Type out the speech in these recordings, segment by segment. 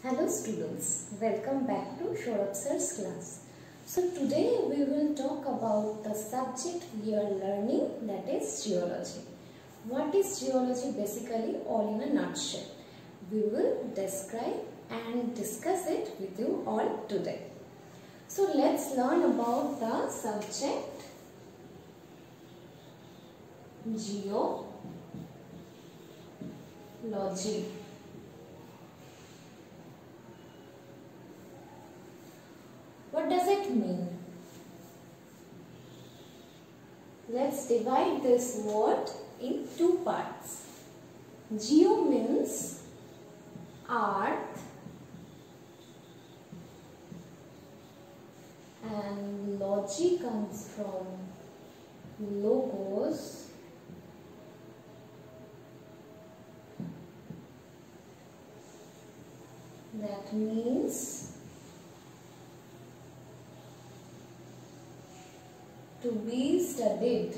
Hello students, welcome back to Shourabh Sir's class. So today we will talk about the subject we are learning, that is geology. What is geology basically, all in a nutshell? We will describe and discuss it with you all today. So let's learn about the subject geology. What does it mean? Let's divide this word in two parts. Geo means earth and logy comes from logos. That means to be studied.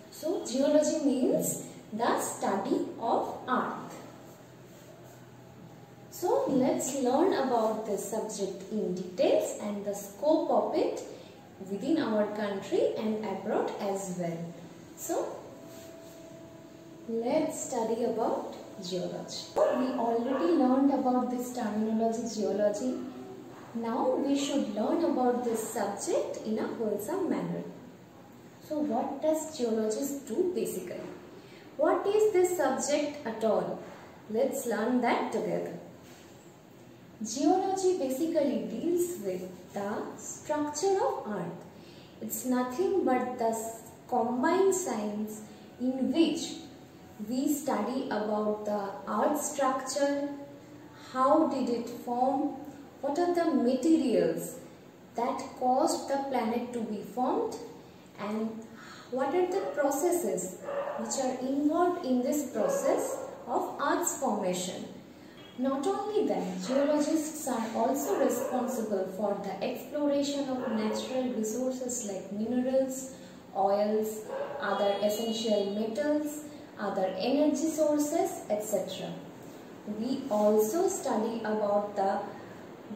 So geology means the study of earth. So let's learn about this subject in details and the scope of it within our country and abroad as well. So let's study about geology. We already learned about this terminology geology. Now we should learn about this subject in a wholesome manner. So what does geologists do basically? What is this subject at all? Let's learn that together. Geology basically deals with the structure of earth. It's nothing but the combined science in which we study about the earth structure, how did it form, what are the materials that caused the planet to be formed, and what are the processes which are involved in this process of Earth's formation. Not only that, geologists are also responsible for the exploration of natural resources like minerals, oils, other essential metals, other energy sources, etc. We also study about the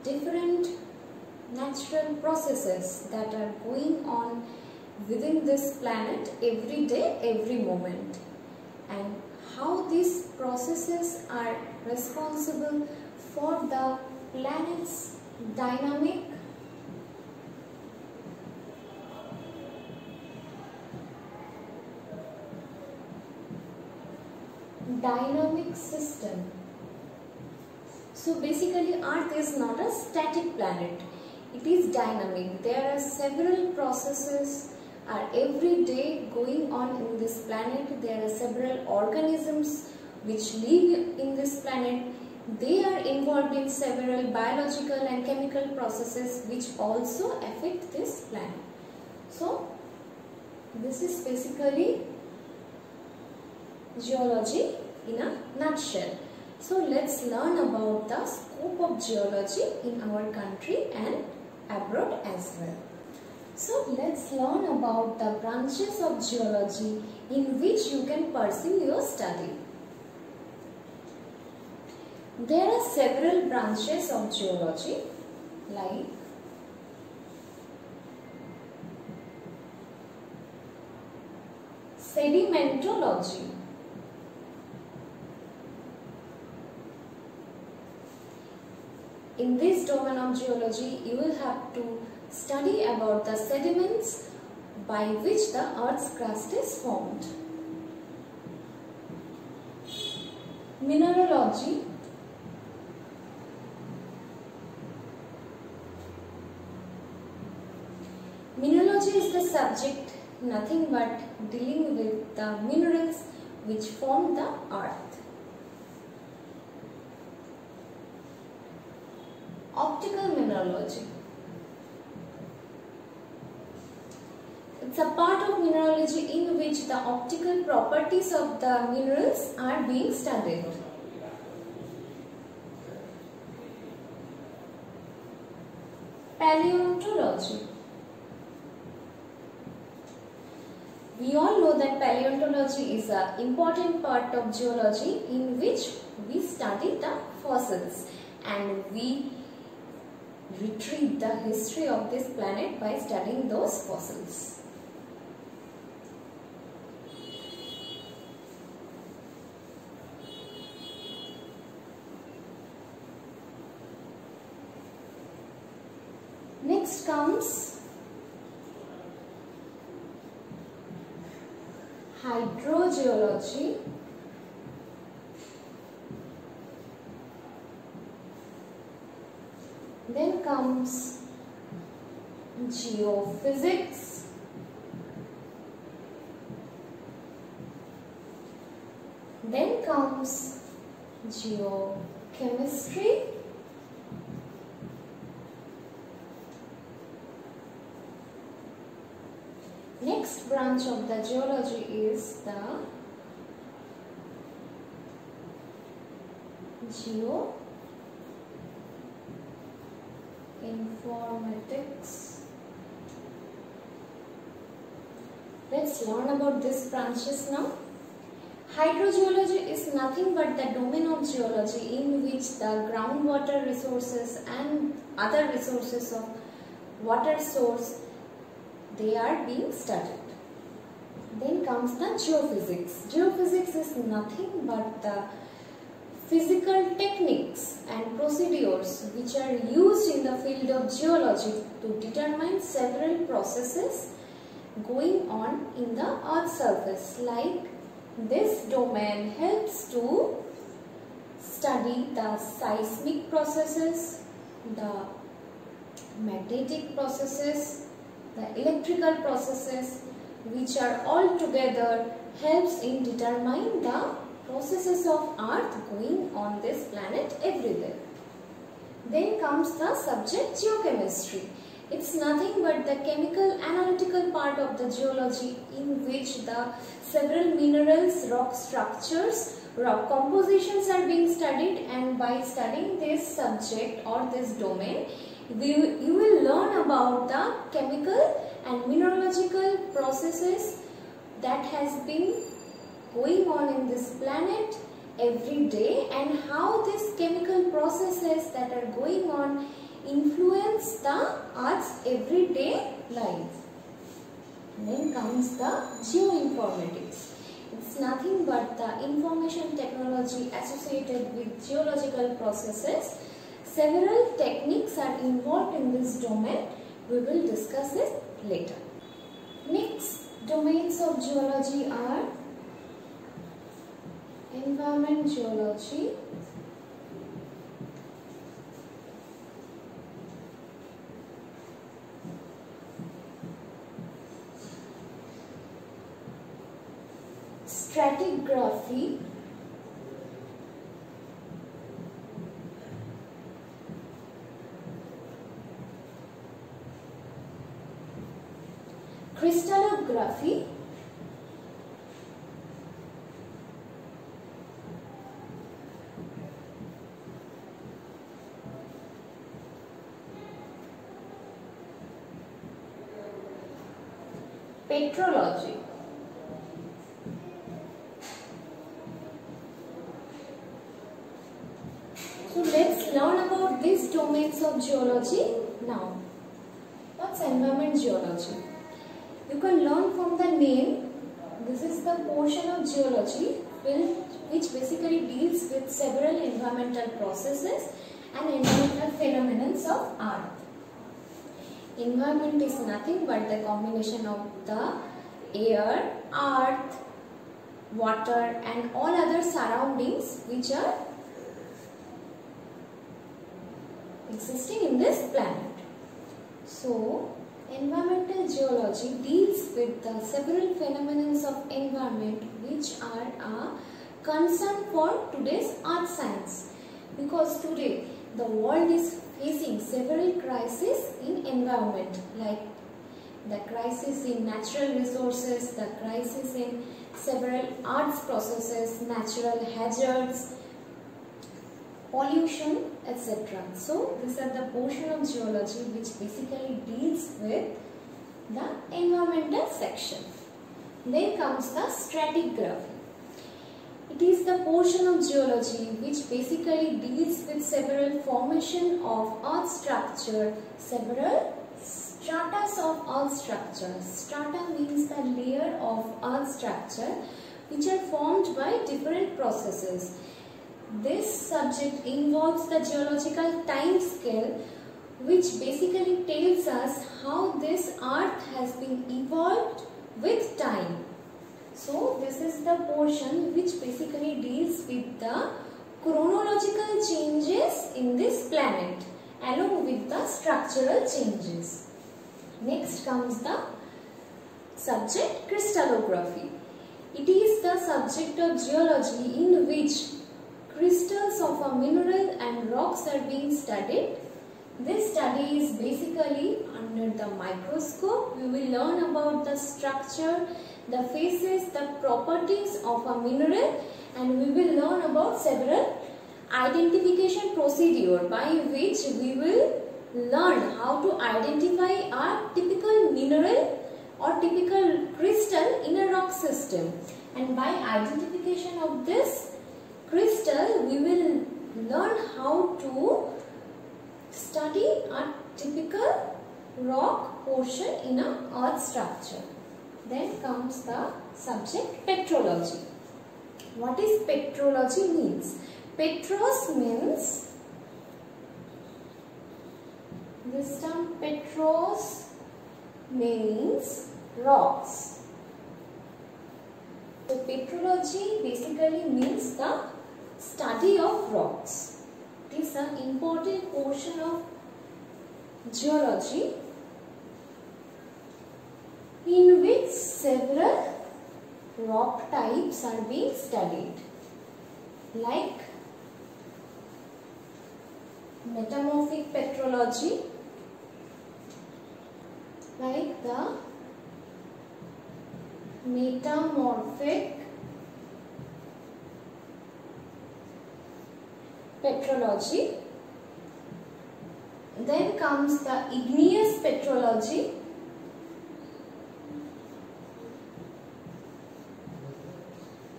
different natural processes that are going on within this planet every day, every moment, and how these processes are responsible for the planet's dynamic system. So basically Earth is not a static planet, it is dynamic. There are several processes are every day going on in this planet. There are several organisms which live in this planet. They are involved in several biological and chemical processes which also affect this planet. So this is basically geology in a nutshell. So let's learn about the scope of geology in our country and abroad as well. So let's learn about the branches of geology in which you can pursue your study. There are several branches of geology like sedimentology. In this domain of geology, you will have to study about the sediments by which the Earth's crust is formed. Mineralogy. Mineralogy is the subject nothing but dealing with the minerals which form the Earth. Optical mineralogy. It's a part of mineralogy in which the optical properties of the minerals are being studied. Paleontology. We all know that paleontology is an important part of geology in which we study the fossils and we retrieve the history of this planet by studying those fossils. Next comes hydrogeology. Then comes geophysics. Then comes geochemistry. Next branch of the geology is the geoinformatics. Let's learn about these branches now. Hydrogeology is nothing but the domain of geology in which the groundwater resources and other resources of water source, they are being studied. Then comes the geophysics. Geophysics is nothing but the physical techniques and procedures which are used in the field of geology to determine several processes going on in the earth's surface. Like this domain helps to study the seismic processes, the magnetic processes, the electrical processes, which are all together helps in determining the processes of earth going on this planet everywhere. Then comes the subject geochemistry. It's nothing but the chemical analytical part of the geology in which the several minerals, rock structures, rock compositions are being studied, and by studying this subject or this domain, you will learn about the chemical and mineralogical processes that has been going on in this planet every day and how these chemical processes that are going on influence the Earth's everyday life. Then comes the geoinformatics. It's nothing but the information technology associated with geological processes. Several techniques are involved in this domain. We will discuss it later. Next domains of geology are environment geology, stratigraphy, crystallography, petrology. So let's learn about these domains of geology now. What's environment geology? You can learn from the name. This is the portion of geology which basically deals with several environmental processes and environmental phenomena of earth. Environment is nothing but the combination of the air, earth, water and all other surroundings which are existing in this planet. So, environmental geology deals with the several phenomena of environment which are a concern for today's earth science, because today the world is facing several crises in environment, like the crisis in natural resources, the crisis in several arts processes, natural hazards, pollution, etc. So these are the portion of geology which basically deals with the environmental section. Then comes the stratigraphy. It is the portion of geology which basically deals with several formation of earth structure, several stratas of earth structure. Strata means the layer of earth structure which are formed by different processes. This subject involves the geological time scale, which basically tells us how this earth has been evolved with time. So this is the portion which basically deals with the chronological changes in this planet along with the structural changes. Next comes the subject crystallography. It is the subject of geology in which crystals of a mineral and rocks are being studied. This study is basically under the microscope. We will learn about the structure, the phases, the properties of a mineral, and we will learn about several identification procedure by which we will learn how to identify a typical mineral or typical crystal in a rock system. And by identification of this crystal, we will learn how to study a typical rock portion in a earth structure. Then comes the subject petrology. What is petrology means? Petros means, this term petros means rocks. So petrology basically means the study of rocks. It is an important portion of geology in which several rock types are being studied, like metamorphic petrology, like the metamorphic petrology. Then comes the igneous petrology,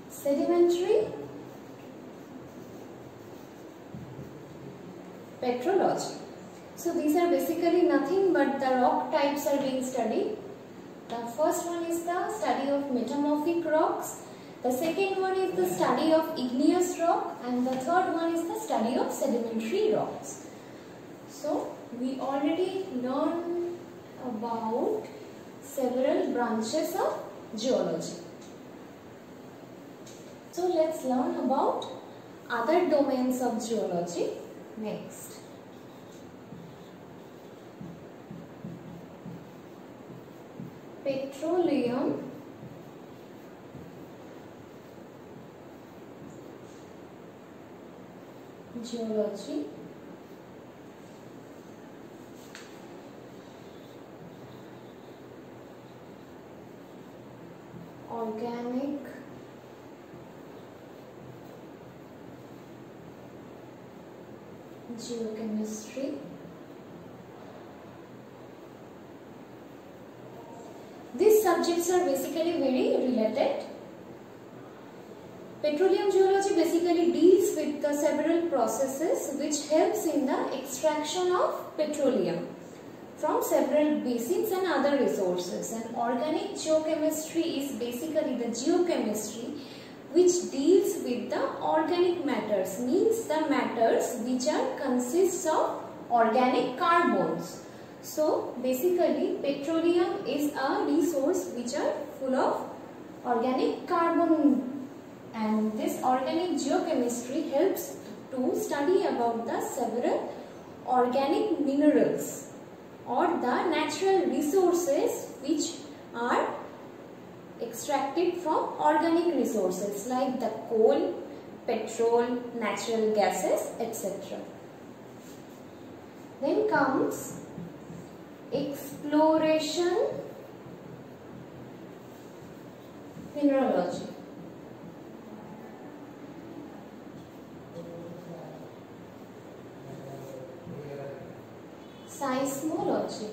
sedimentary petrology. So these are basically nothing but the rock types are being studied. The first one is the study of metamorphic rocks. The second one is the study of igneous rock, and the third one is the study of sedimentary rocks. So we already learned about several branches of geology. So let's learn about other domains of geology next. Petroleum geology, organic geochemistry, these subjects are basically very related. Petroleum geology basically deals with the several processes which helps in the extraction of petroleum from several basins and other resources. And organic geochemistry is basically the geochemistry which deals with the organic matters, means the matters which are consists of organic carbones. So basically petroleum is a resource which are full of organic carbon, and this organic geochemistry helps to study about the several organic minerals or the natural resources which are extracted from organic resources like the coal, petrol, natural gases, etc. Then comes exploration mineralogy. Seismology.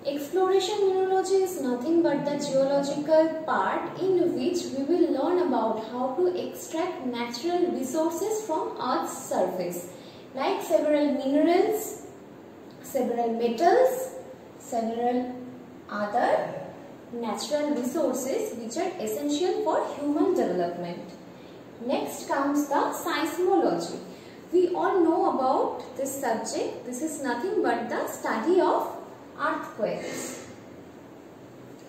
Exploration Exploration mineralogy is nothing but the geological part in which we will learn about how to extract natural resources from Earth's surface, like several minerals, several metals, several other natural resources which are essential for human development. Next comes the seismology. We all know about this subject. This is nothing but the study of earthquakes.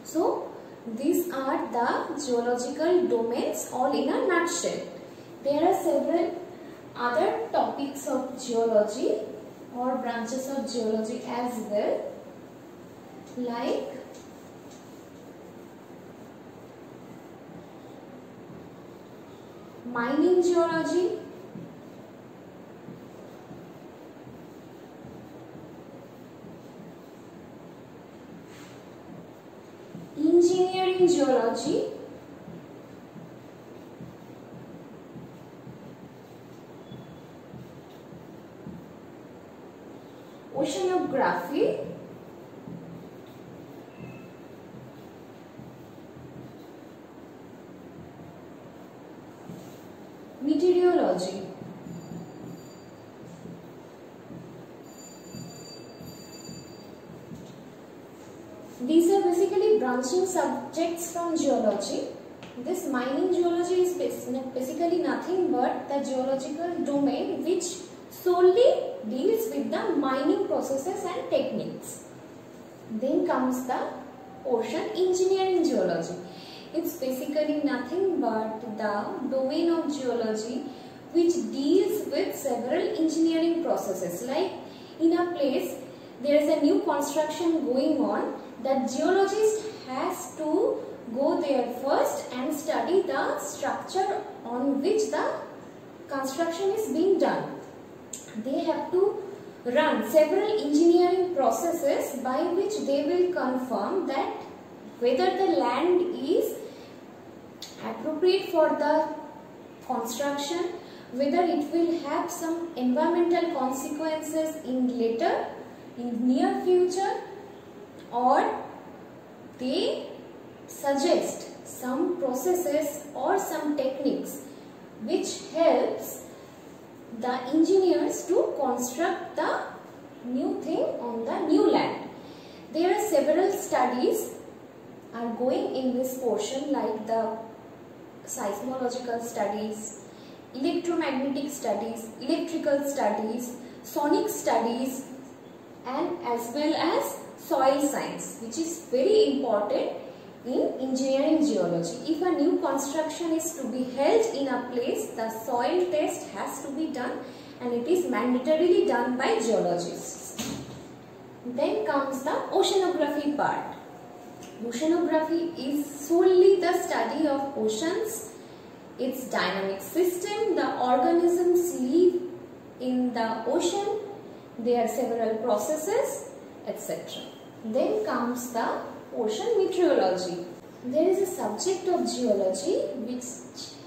So, these are the geological domains all in a nutshell. There are several other topics of geology or branches of geology as well, like mining geology, engineering geology, oceanography, meteorology. These are basically branching subjects from geology. This mining geology is basically nothing but the geological domain which solely deals with the mining processes and techniques. Then comes the ocean engineering geology. It's basically nothing but the domain of geology which deals with several engineering processes. Like in a place there is a new construction going on, the geologist has to go there first and study the structure on which the construction is being done. They have to run several engineering processes by which they will confirm that whether the land is appropriate for the construction, whether it will have some environmental consequences in near future, or they suggest some processes or some techniques which helps the engineers to construct the new thing on the new land. There are several studies are going in this portion, like the seismological studies, electromagnetic studies, electrical studies, sonic studies, and as well as soil science, which is very important in engineering geology. If a new construction is to be held in a place, the soil test has to be done, and it is mandatorily done by geologists. Then comes the oceanography part. Oceanography is solely the study of oceans, its dynamic system, the organisms live in the ocean, there are several processes, etc. Then comes the ocean meteorology. There is a subject of geology which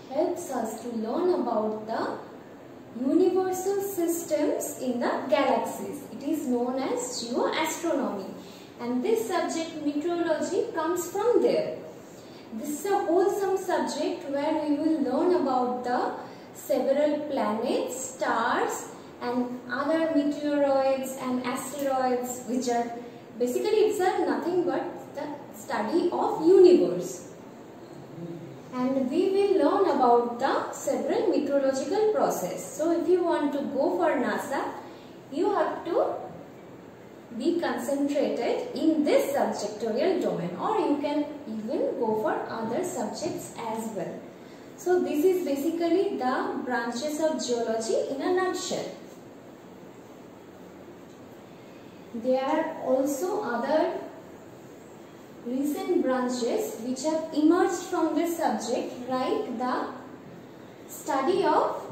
helps us to learn about the universal systems in the galaxies. It is known as geoastronomy, and this subject meteorology comes from there. This is a wholesome subject where we will learn about the several planets, stars, and other meteoroids and asteroids, which are basically nothing but the study of universe. And we will learn about the several meteorological process. So if you want to go for NASA, you have to be concentrated in this subjectorial domain, or you can even go for other subjects as well. So this is basically the branches of geology in a nutshell. There are also other recent branches which have emerged from this subject, like the study of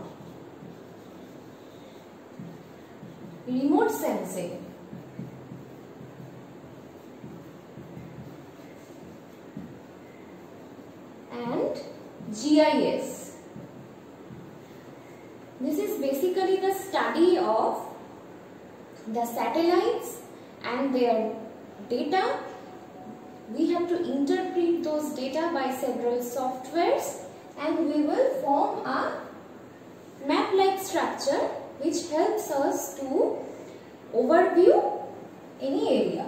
remote sensing. And GIS. This is basically the study of the satellites and their data we have to interpret those data by several softwares, and we will form a map-like structure which helps us to overview any area.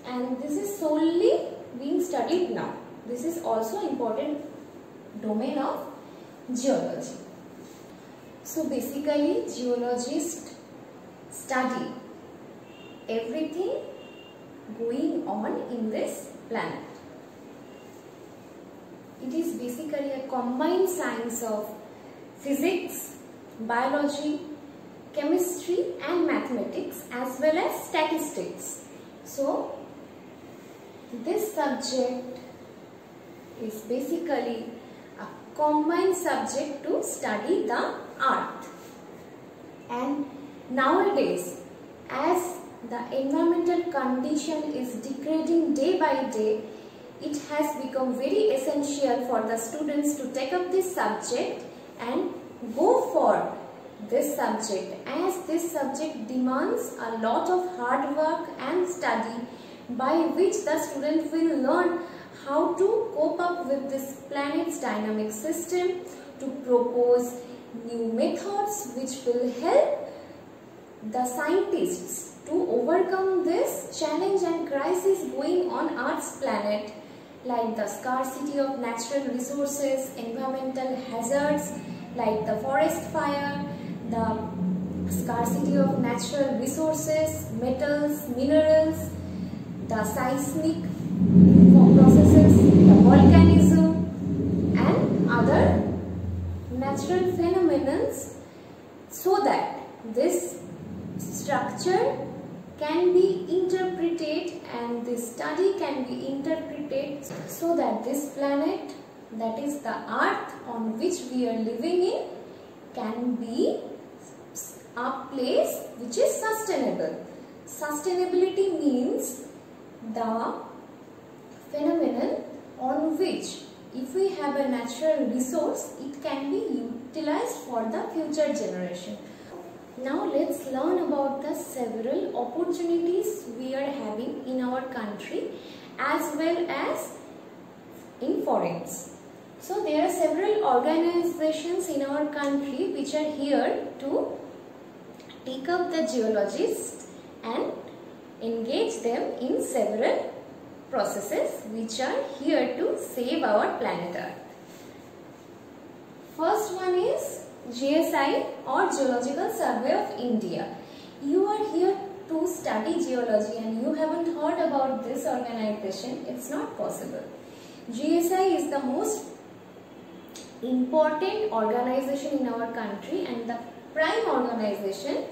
And this is solely being studied now. This is also important domain of geology. So basically, geologists study everything going on in this planet. It is basically a combined science of physics, biology, chemistry and mathematics as well as statistics. So this subject is basically a combined subject to study the earth. And nowadays, as the environmental condition is degrading day by day, it has become very essential for the students to take up this subject and go for this subject, as this subject demands a lot of hard work and study, by which the student will learn how to cope up with this planet's dynamic system, to propose new methods which will help the scientists to overcome this challenge and crisis going on Earth's planet, like the scarcity of natural resources, environmental hazards like the forest fire, the scarcity of natural resources, metals, minerals, the seismic processes, the volcanism and other natural phenomena, so that this structure can be interpreted and this study can be interpreted so that this planet, that is the earth on which we are living in, can be a place which is sustainable. Sustainability means the phenomenon on which, if we have a natural resource, it can be utilized for the future generation. Now let's learn about the several opportunities we are having in our country as well as in foreigners. So there are several organizations in our country which are here to take up the geologists and engage them in several processes which are here to save our planet Earth. First one is GSI or Geological Survey of India. You are here to study geology and you haven't heard about this organization. It's not possible. GSI is the most important organization in our country and the prime organization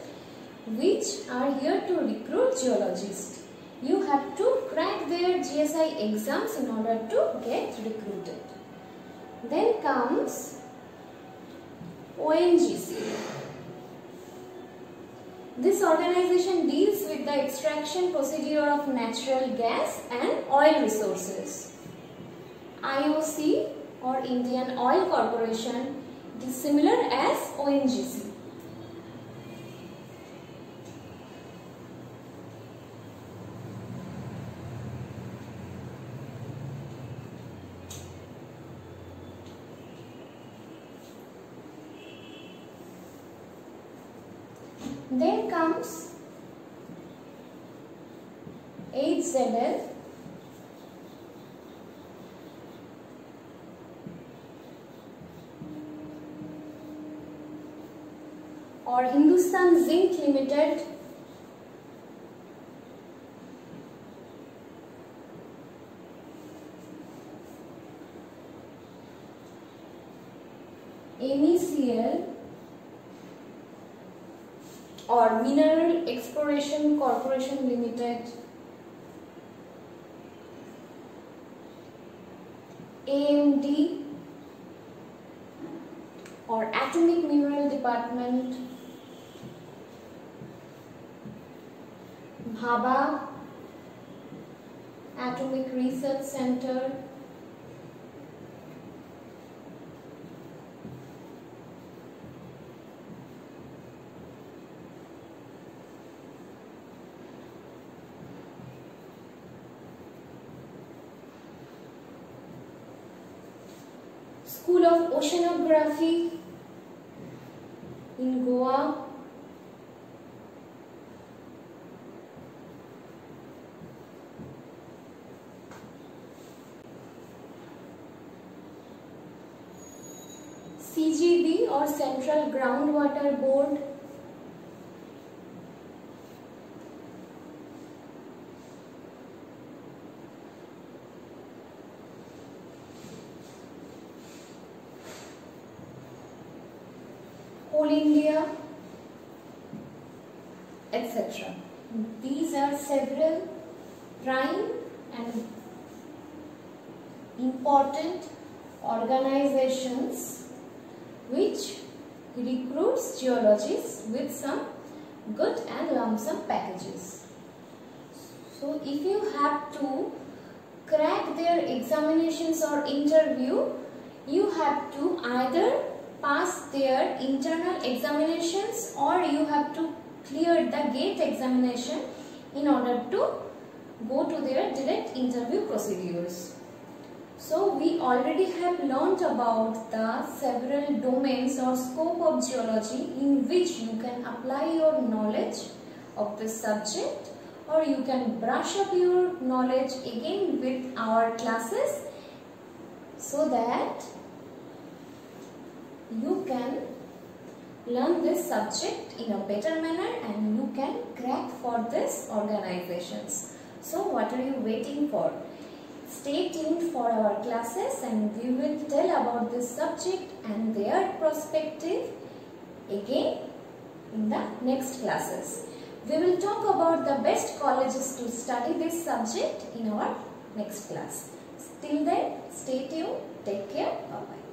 which are here to recruit geologists. You have to crack their GSI exams in order to get recruited. Then comes ONGC. This organization deals with the extraction procedure of natural gas and oil resources. IOC or Indian Oil Corporation is similar as ONGC. Then comes HZL, or Hindustan Zinc Limited, MECL, or Mineral Exploration Corporation Limited, AMD, or Atomic Mineral Department, Bhabha Atomic Research Center, School of Oceanography in Goa. CGB or Central Groundwater Board. Coal India, etc. These are several prime and important organizations which recruits geologists with some good and lump sum packages. So if you have to crack their examinations or interview, you have to either pass their internal examinations or you have to clear the gate examination in order to go to their direct interview procedures. So we already have learnt about the several domains or scope of geology in which you can apply your knowledge of the subject, or you can brush up your knowledge again with our classes so that you can learn this subject in a better manner and you can crack for these organizations. So what are you waiting for? Stay tuned for our classes and we will tell about this subject and their perspective again in the next classes. We will talk about the best colleges to study this subject in our next class. Till then, stay tuned. Take care. Bye-bye.